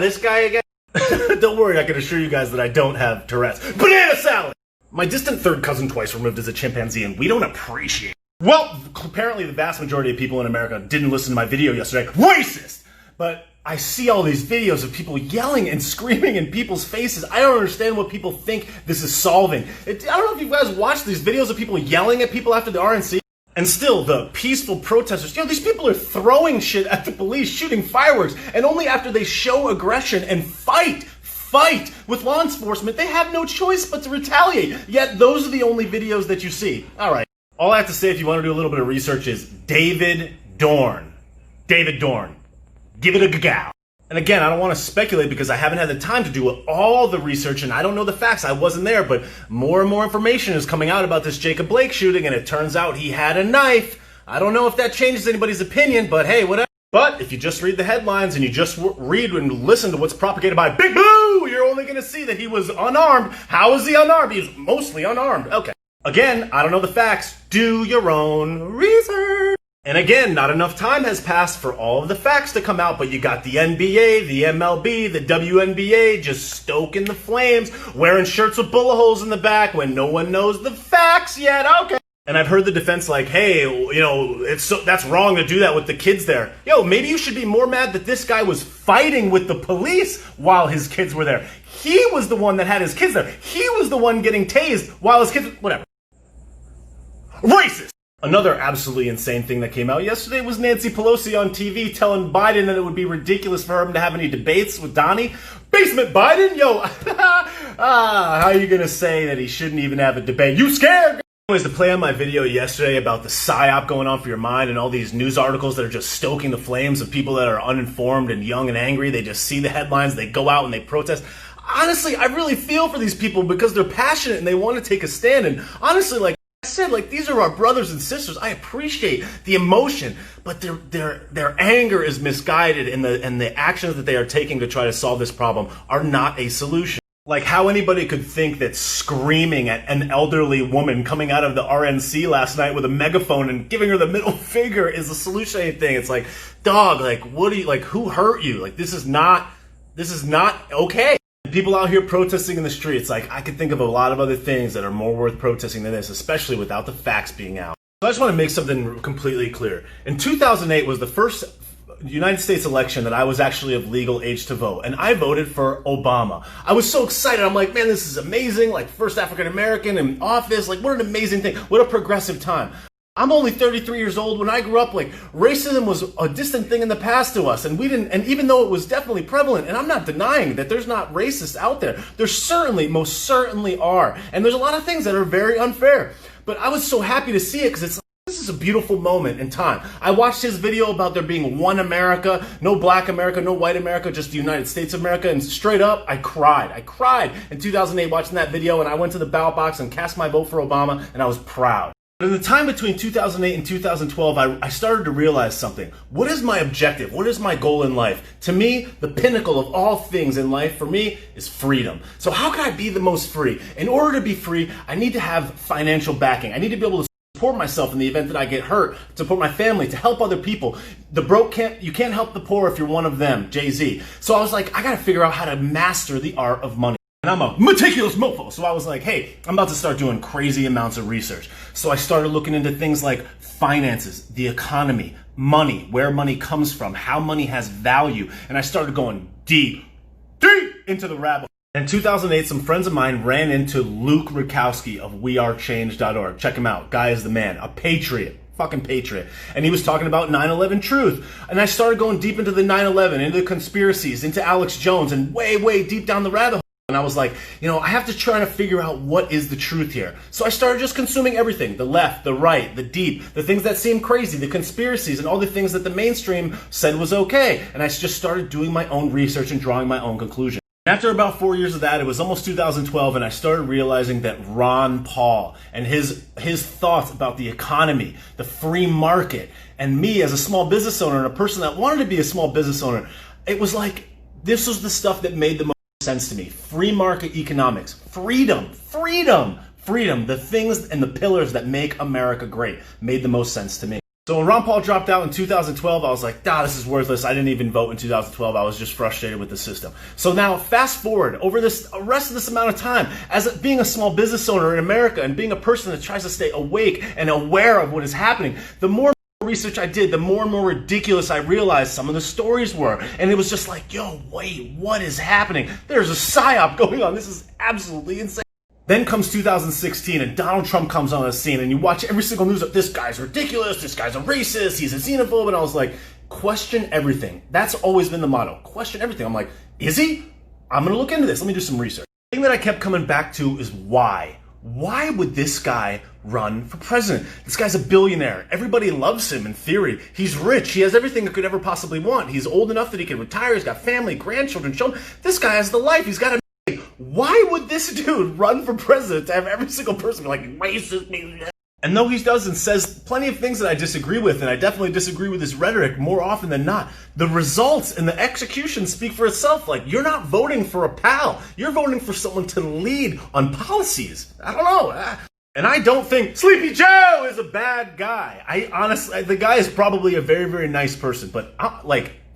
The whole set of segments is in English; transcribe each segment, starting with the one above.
This guy again. Don't worry, I can assure you guys that I don't have Tourette's. Banana salad! My distant third cousin twice removed as a chimpanzee, and we don't appreciate it. Well, apparently the vast majority of people in America didn't listen to my video yesterday. Racist! But I see all these videos of people yelling and screaming in people's faces. I don't understand what people think this is solving. I don't know if you guys watched these videos of people yelling at people after the RNC. And still, the peaceful protesters, these people are throwing shit at the police, shooting fireworks, and only after they show aggression and fight with law enforcement, they have no choice but to retaliate. Yet, those are the only videos that you see. All right. All I have to say, if you want to do a little bit of research, is David Dorn. David Dorn. Give it a go. And again, I don't want to speculate because I haven't had the time to do all the research and I don't know the facts. I wasn't there, but more and more information is coming out about this Jacob Blake shooting, and it turns out he had a knife. I don't know if that changes anybody's opinion, but hey, whatever. But if you just read the headlines and you just read and listen to what's propagated by Big Boo, you're only going to see that he was unarmed. How is he unarmed? He was mostly unarmed. Okay. Again, I don't know the facts. Do your own research. And again, not enough time has passed for all of the facts to come out, but you got the NBA, the MLB, the WNBA just stoking the flames, wearing shirts with bullet holes in the back when no one knows the facts yet. Okay. And I've heard the defense like, hey, that's wrong to do that with the kids there. Maybe you should be more mad that this guy was fighting with the police while his kids were there. He was the one that had his kids there. He was the one getting tased while his kids, whatever. Racist! Another absolutely insane thing that came out yesterday was Nancy Pelosi on TV telling Biden that it would be ridiculous for him to have any debates with Donnie. Basement Biden? How are you going to say that he shouldn't even have a debate? You scared? Anyways, to play on my video yesterday about the psyop going on for your mind and all these news articles that are just stoking the flames of people that are uninformed and young and angry. They just see the headlines, they go out and they protest. Honestly, I really feel for these people because they're passionate and they want to take a stand. And honestly, I said, these are our brothers and sisters. I appreciate the emotion, but their anger is misguided, and the actions that they are taking to try to solve this problem are not a solution. Like how anybody could think that screaming at an elderly woman coming out of the RNC last night with a megaphone and giving her the middle finger is a solution to anything. It's like, dog, who hurt you? This is not okay. People out here protesting in the streets, I could think of a lot of other things that are more worth protesting than this, especially without the facts being out. So I just want to make something completely clear. In 2008 was the first United States election that I was actually of legal age to vote, and I voted for Obama. I was so excited. I'm like, man, this is amazing. First African American in office. What an amazing thing. What a progressive time. I'm only 33 years old. When I grew up, racism was a distant thing in the past to us, and even though it was definitely prevalent, and I'm not denying that there's not racists out there, there most certainly are, and there's a lot of things that are very unfair, but I was so happy to see it because this is a beautiful moment in time. I watched his video about there being one America, no black America, no white America, just the United States of America, and straight up, I cried. I cried in 2008 watching that video, and I went to the ballot box and cast my vote for Obama, and I was proud. But in the time between 2008 and 2012, I started to realize something. What is my objective? What is my goal in life? To me, the pinnacle of all things in life for me is freedom. So how can I be the most free? In order to be free, I need to have financial backing. I need to be able to support myself in the event that I get hurt, to support my family, to help other people. You can't help the poor if you're one of them, Jay-Z. So I was like, I gotta figure out how to master the art of money. And I'm a meticulous mofo, so I was like, hey, I'm about to start doing crazy amounts of research. So I started looking into things like finances, the economy, money, where money comes from, how money has value. And I started going deep into the rabbit hole. In 2008, some friends of mine ran into Luke Rukowski of wearechange.org. Check him out. Guy is the man, a patriot. Fucking patriot. And he was talking about 9/11 truth. And I started going deep into the 9/11, into the conspiracies, into Alex Jones, and way deep down the rabbit hole. And I was like, I have to try to figure out what is the truth here. So I started just consuming everything, the left, the right, the deep, the things that seem crazy, the conspiracies, and all the things that the mainstream said was okay. And I just started doing my own research and drawing my own conclusions. After about 4 years of that, it was almost 2012, and I started realizing that Ron Paul and his thoughts about the economy, the free market, and me as a small business owner and a person that wanted to be a small business owner, it was like, this was the stuff that made the most sense to me. Free market economics, freedom, the things and the pillars that make America great made the most sense to me. So when Ron Paul dropped out in 2012, I was like, this is worthless. I didn't even vote in 2012. I was just frustrated with the system. So now fast forward over the rest of this amount of time, as being a small business owner in America and being a person that tries to stay awake and aware of what is happening, the more research I did, the more and more ridiculous I realized some of the stories were. And it was just like, yo, wait, what is happening? There's a psyop going on. This is absolutely insane. Then comes 2016 and Donald Trump comes on the scene and you watch every single news of this guy's ridiculous, this guy's a racist, he's a xenophobe, and I was like, question everything. That's always been the motto. Question everything. I'm like, is he? I'm going to look into this. Let me do some research. The thing that I kept coming back to is why. Why would this guy run for president? This guy's a billionaire. Everybody loves him in theory. He's rich. He has everything that could ever possibly want. He's old enough that he can retire. He's got family, grandchildren, children. This guy has the life. He's got a... Why would this dude run for president to have every single person be like, racist? And though he does and says plenty of things that I disagree with, and I definitely disagree with his rhetoric more often than not, the results and the execution speak for itself. Like, you're not voting for a pal. You're voting for someone to lead on policies. I don't know. And I don't think Sleepy Joe is a bad guy. I honestly, the guy is probably a very, very nice person, but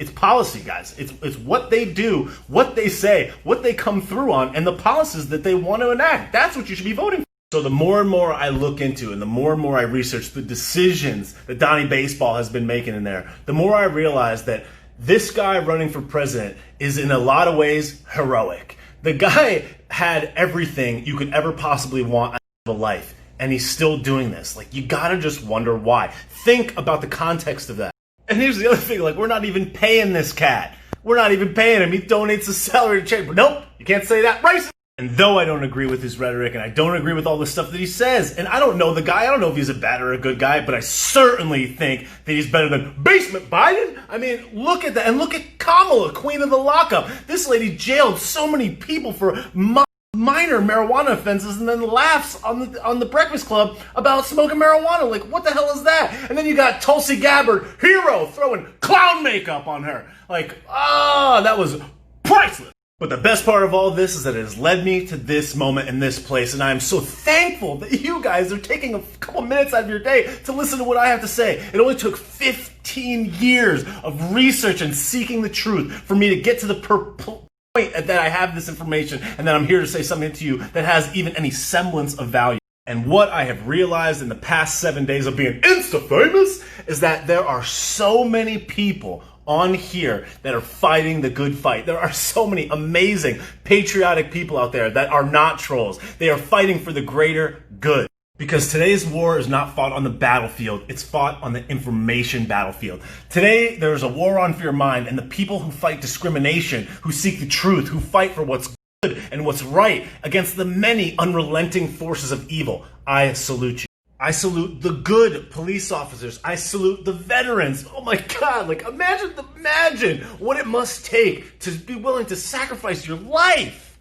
it's policy, guys. It's what they do, what they say, what they come through on, and the policies that they want to enact. That's what you should be voting for. So the more and more I look into and the more I research the decisions that Donnie Baseball has been making in there, the more I realize that this guy running for president is in a lot of ways heroic. The guy had everything you could ever possibly want out of a life, and he's still doing this. Like, you gotta just wonder why. Think about the context of that. And here's the other thing, like, we're not even paying this cat. We're not even paying him. He donates his salary to charity. But nope, you can't say that. Racist! And though I don't agree with his rhetoric, and I don't agree with all the stuff that he says, and I don't know the guy, I don't know if he's a bad or a good guy, but I certainly think that he's better than Basement Biden. I mean, look at that. And look at Kamala, queen of the lockup. This lady jailed so many people for minor marijuana offenses and then laughs on the Breakfast Club about smoking marijuana. Like, what the hell is that? And then you got Tulsi Gabbard, hero, throwing clown makeup on her. Like, that was priceless. But the best part of all this is that it has led me to this moment and this place, and I am so thankful that you guys are taking a couple minutes out of your day to listen to what I have to say. It only took 15 years of research and seeking the truth for me to get to the point that I have this information and that I'm here to say something to you that has even any semblance of value. And what I have realized in the past 7 days of being Insta-famous is that there are so many people on here that are fighting the good fight. There are so many amazing, patriotic people out there that are not trolls. They are fighting for the greater good. Because today's war is not fought on the battlefield, it's fought on the information battlefield. Today, there's a war on your mind, and the people who fight discrimination, who seek the truth, who fight for what's good and what's right against the many unrelenting forces of evil, I salute you. I salute the good police officers. I salute the veterans. Oh my God, like imagine what it must take to be willing to sacrifice your life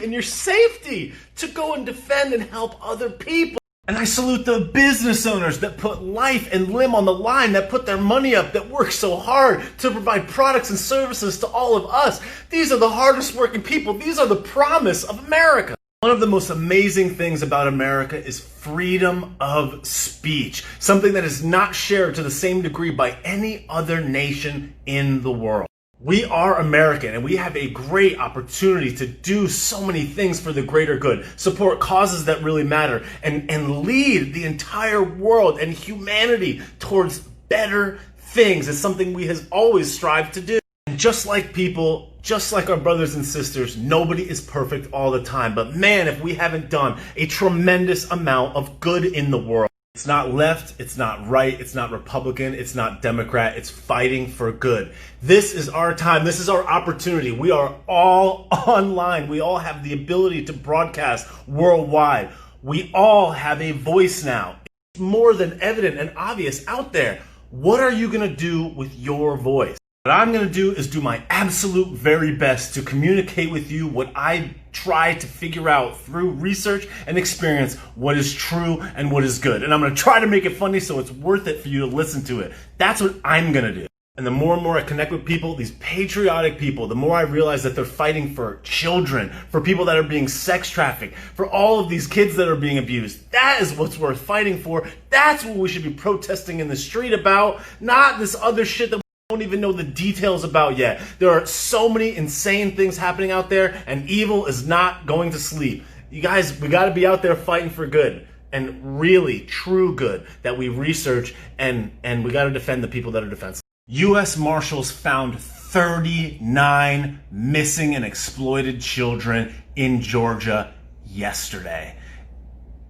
and your safety to go and defend and help other people. And I salute the business owners that put life and limb on the line, that put their money up, that work so hard to provide products and services to all of us. These are the hardest working people. These are the promise of America. One of the most amazing things about America is freedom of speech, something that is not shared to the same degree by any other nation in the world. We are American, and we have a great opportunity to do so many things for the greater good, support causes that really matter, and lead the entire world and humanity towards better things. It's something we have always strived to do. And just like people, just like our brothers and sisters, nobody is perfect all the time. But man, if we haven't done a tremendous amount of good in the world. It's not left, it's not right, it's not Republican, it's not Democrat, it's fighting for good. This is our time, this is our opportunity. We are all online. We all have the ability to broadcast worldwide. We all have a voice now. It's more than evident and obvious out there. What are you gonna do with your voice? What I'm going to do is do my absolute very best to communicate with you what I try to figure out through research and experience, what is true and what is good. And I'm going to try to make it funny so it's worth it for you to listen to it. That's what I'm going to do. And the more I connect with people, these patriotic people, the more I realize that they're fighting for children, for people that are being sex trafficked, for all of these kids that are being abused. That is what's worth fighting for. That's what we should be protesting in the street about, not this other shit that we don't even know the details about yet. There are so many insane things happening out there, and evil is not going to sleep. You guys, we got to be out there fighting for good. And really, true good that we research, and we got to defend the people that are defenseless. U.S. Marshals found 39 missing and exploited children in Georgia yesterday.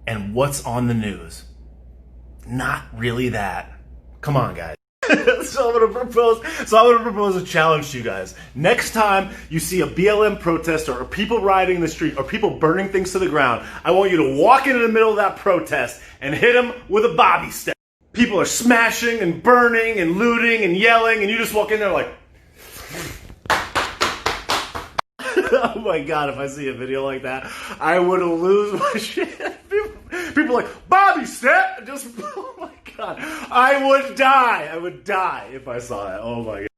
And what's on the news? Not really that. Come on, guys. So I'm gonna propose a challenge to you guys. Next time you see a BLM protester or people rioting in the street or people burning things to the ground, I want you to walk into the middle of that protest and hit them with a bobby stick. People are smashing and burning and looting and yelling, and you just walk in there like, oh my God, if I see a video like that, I would lose my shit. People are like, Bobby step! Just, oh my God. I would die if I saw that. Oh my God.